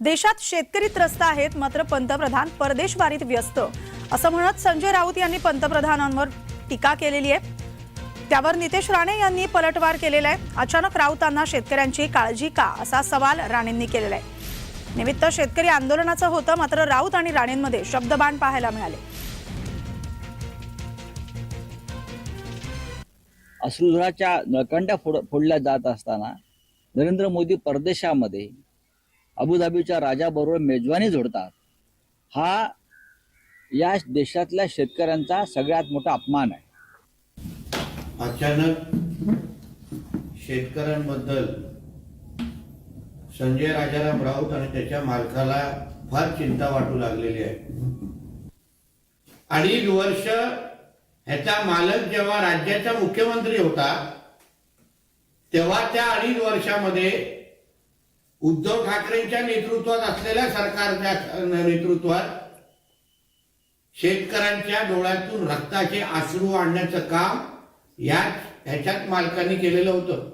देशात शेतकरी त्रस्त आहेत, मात्र पंतप्रधान परदेशवारीत व्यस्त, असं म्हणत संजय राऊत यांनी पंतप्रधानांवर टीका केलेली आहे। त्यावर नितेश राणे यांनी पलटवार केलेला आहे। अचानक राऊतांना शेतकऱ्यांची काळजी का, असा सवाल राणेंनी केलेला आहे। निमित्त शेतकरी आंदोलनाचं होतं, मात्र राऊत आणि राणेंमध्ये शब्दबाण पाहायला मिळाले। अश्रुधुराच्या नळकांड्या फोडल्या जात असताना नरेंद्र मोदी परदेशामध्ये अबुधाबीच्या राजाबरोबर मेजवानी जोडतात, हा या देशातल्या शेतकऱ्यांचा सगळ्यात मोठा अपमान आहे। अचानक शेतकऱ्यांबद्दल संजय राजाराम राऊत आणि त्याच्या मालकाला फार चिंता वाटू लागलेली आहे। 2.5 वर्ष ह्याचा मालक जेव्हा राज्याचा मुख्यमंत्री होता, तेव्हा त्या 2.5 वर्षामध्ये उद्धव ठाकरेंच्या नेतृत्वात असलेल्या सरकारच्या नेतृत्वात शेतकऱ्यांच्या डोळ्यातून रक्ताचे अश्रू आणण्याचं काम ह्याच्यात मालकांनी केलेलं होतं।